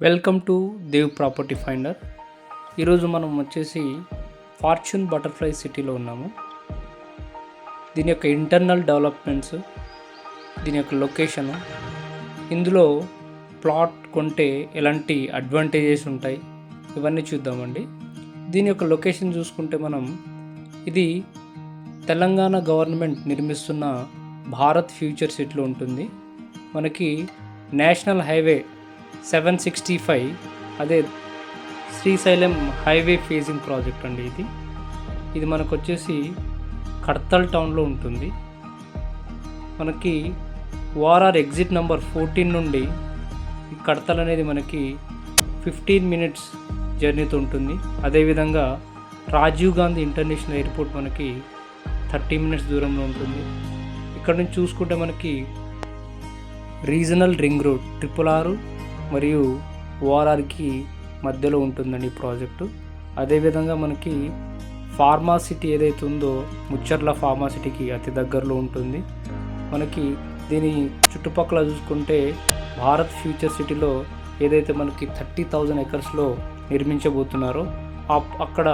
Welcome to Dev property finder. ఈరోజు మనం వచ్చేసి ఫార్చ్యూన్ బటర్ఫ్లై సిటీలో ఉన్నాము. దీని యొక్క ఇంటర్నల్ డెవలప్మెంట్స్, దీని యొక్క లొకేషను, ఇందులో ప్లాట్ కొంటే ఎలాంటి అడ్వాంటేజెస్ ఉంటాయి ఇవన్నీ చూద్దామండి. దీని యొక్క లొకేషన్ చూసుకుంటే మనం ఇది తెలంగాణ గవర్నమెంట్ నిర్మిస్తున్న భారత్ ఫ్యూచర్ సిటీలో ఉంటుంది. మనకి నేషనల్ హైవే 765 అదే శ్రీశైలం హైవే ఫేజింగ్ ప్రాజెక్ట్ అండి. ఇది మనకు వచ్చేసి కడ్తల్ టౌన్లో ఉంటుంది. మనకి ఓఆర్ఆర్ ఎగ్జిట్ నెంబర్ 14 నుండి ఈ కడ్తల్ అనేది మనకి 15 మినిట్స్ జర్నీతో ఉంటుంది. అదేవిధంగా రాజీవ్ గాంధీ ఇంటర్నేషనల్ ఎయిర్పోర్ట్ మనకి 30 మినిట్స్ దూరంలో ఉంటుంది. ఇక్కడ నుంచి చూసుకుంటే మనకి రీజనల్ రింగ్ రోడ్ 666 మరియు ఓఆర్ఆర్కి మధ్యలో ఉంటుందండి ఈ ప్రాజెక్టు. అదేవిధంగా మనకి ఫార్మా సిటీ ఏదైతే ఉందో ముచ్చర్ల ఫార్మా సిటీకి అతి దగ్గరలో ఉంటుంది. మనకి దీని చుట్టుపక్కల చూసుకుంటే భారత్ ఫ్యూచర్ సిటీలో ఏదైతే మనకి 30,000 ఎకర్స్లో నిర్మించబోతున్నారో అక్కడ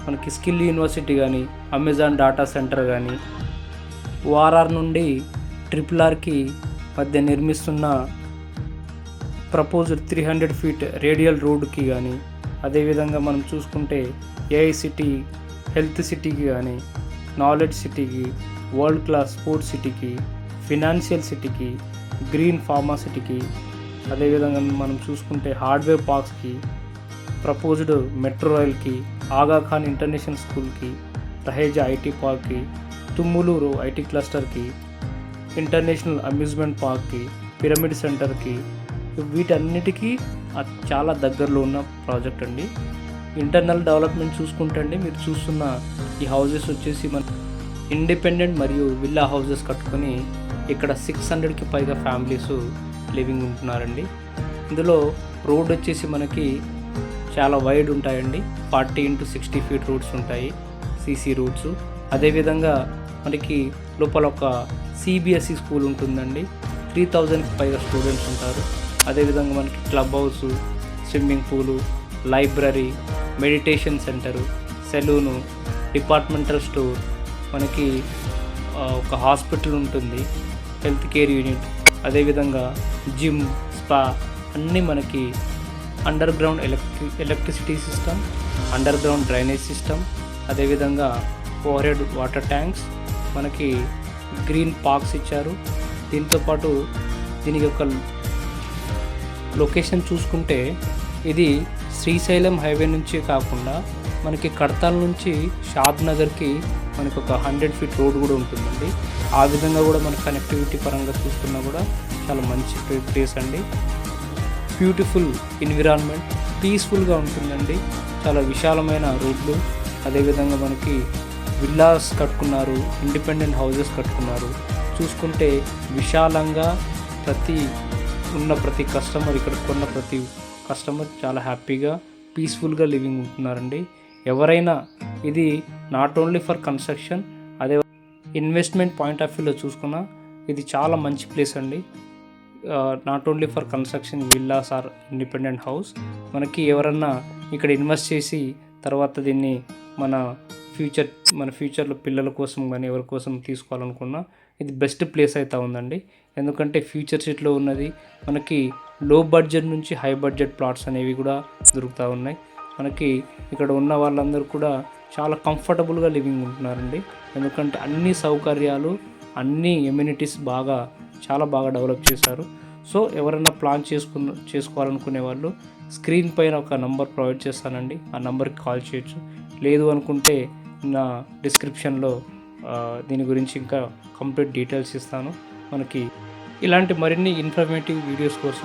మనకి స్కిల్ యూనివర్సిటీ కానీ, అమెజాన్ డాటా సెంటర్ కానీ, ఓఆర్ఆర్ నుండి RRRకి మధ్య నిర్మిస్తున్న ప్రపోజ్డ్ 300 ఫీట్ రేడియల్ రోడ్కి కానీ, అదేవిధంగా మనం చూసుకుంటే ఏఐ సిటీ, హెల్త్ సిటీకి కానీ, నాలెడ్జ్ సిటీకి, వరల్డ్ క్లాస్ స్పోర్ట్స్ సిటీకి, ఫినాన్షియల్ సిటీకి, గ్రీన్ ఫార్మా సిటీకి, అదేవిధంగా మనం చూసుకుంటే హార్డ్వేర్ పార్క్స్కి, ప్రపోజ్డ్ మెట్రో రైల్కి, ఆగాఖాన్ ఇంటర్నేషనల్ స్కూల్కి, రహేజా ఐటీ పార్క్కి, తుమ్ములూరు ఐటీ క్లస్టర్కి, ఇంటర్నేషనల్ అమ్యూజ్మెంట్ పార్క్కి, పిరమిడ్ సెంటర్కి, వీటన్నిటికీ చాలా దగ్గరలో ఉన్న ప్రాజెక్ట్ అండి. ఇంటర్నల్ డెవలప్మెంట్ చూసుకుంటే అండి, మీరు చూస్తున్న ఈ హౌజెస్ వచ్చేసి మన ఇండిపెండెంట్ మరియు విల్లా హౌజెస్ కట్టుకొని ఇక్కడ 600కి పైగా ఫ్యామిలీస్ లివింగ్ ఉంటున్నారండి. ఇందులో రోడ్ వచ్చేసి మనకి చాలా వైడ్ ఉంటాయండి. 40 x 60 ఫీట్ రోడ్స్ ఉంటాయి, సీసీ రోడ్స్. అదేవిధంగా మనకి లోపల ఒక సిబిఎస్ఈ స్కూల్ ఉంటుందండి. 3,000కి పైగా స్టూడెంట్స్ ఉంటారు. అదేవిధంగా మనకి club house, swimming pool, library, meditation centre, salon, departmental store, మనకి ఒక హాస్పిటల్ ఉంటుంది, హెల్త్ కేర్ యూనిట్, అదేవిధంగా జిమ్, స్పా అన్నీ మనకి under ground electricity system, under ground drainage system, అదేవిధంగా ఓవర్ హెడ్ వాటర్ ట్యాంక్స్, మనకి గ్రీన్ పార్క్స్ ఇచ్చారు. దీంతోపాటు దీని యొక్క లొకేషన్ చూసుకుంటే ఇది శ్రీశైలం హైవే నుంచి కాకుండా మనకి కడ్తాల్ నుంచి షాద్ నగర్కి మనకి ఒక 100 ఫీట్ రోడ్ కూడా ఉంటుందండి. ఆ విధంగా కూడా మన కనెక్టివిటీ పరంగా చూసుకున్నా కూడా చాలా మంచి ప్లేస్ అండి. బ్యూటిఫుల్ ఎన్విరాన్మెంట్, పీస్ఫుల్గా ఉంటుందండి. చాలా విశాలమైన రోడ్లు, అదేవిధంగా మనకి విల్లాస్ కట్టుకున్నారు, ఇండిపెండెంట్ హౌజెస్ కట్టుకున్నారు. చూసుకుంటే విశాలంగా ప్రతి కస్టమర్, ఇక్కడ కొన్న ప్రతి కస్టమర్ చాలా హ్యాపీగా పీస్ఫుల్గా లివింగ్ ఉంటున్నారండి. ఎవరైనా ఇది నాట్ ఓన్లీ ఫర్ కన్స్ట్రక్షన్, అదే ఇన్వెస్ట్మెంట్ పాయింట్ ఆఫ్ వ్యూలో చూసుకున్నా ఇది చాలా మంచి ప్లేస్ అండి. Not only for construction, villas or independent house. మనకి ఎవరన్నా ఇక్కడ ఇన్వెస్ట్ చేసి తర్వాత దీన్ని మన ఫ్యూచర్లో పిల్లల కోసం కానీ ఎవరి కోసం తీసుకోవాలనుకున్నా ఇది బెస్ట్ ప్లేస్ అయితే ఉందండి. ఎందుకంటే ఫ్యూచర్ సిటీలో ఉన్నది మనకి లో బడ్జెట్ నుంచి హై బడ్జెట్ ప్లాట్స్ అనేవి కూడా దొరుకుతూ ఉన్నాయి. మనకి ఇక్కడ ఉన్న వాళ్ళందరూ కూడా చాలా కంఫర్టబుల్గా లివింగ్ ఉంటున్నారండి. ఎందుకంటే అన్ని సౌకర్యాలు, అన్ని ఎమ్యూనిటీస్ చాలా బాగా డెవలప్ చేశారు. సో ఎవరైనా ప్లాన్ చేసుకోవాలనుకునే వాళ్ళు స్క్రీన్ పైన ఒక నంబర్ ప్రొవైడ్ చేస్తానండి, ఆ నెంబర్కి కాల్ చేయొచ్చు. లేదు అనుకుంటే నా డిస్క్రిప్షన్లో దీని గురించి ఇంకా కంప్లీట్ డీటెయిల్స్ ఇస్తాను. మనకి ఇలాంటి మరిన్ని ఇన్ఫర్మేటివ్ వీడియోస్ కోసం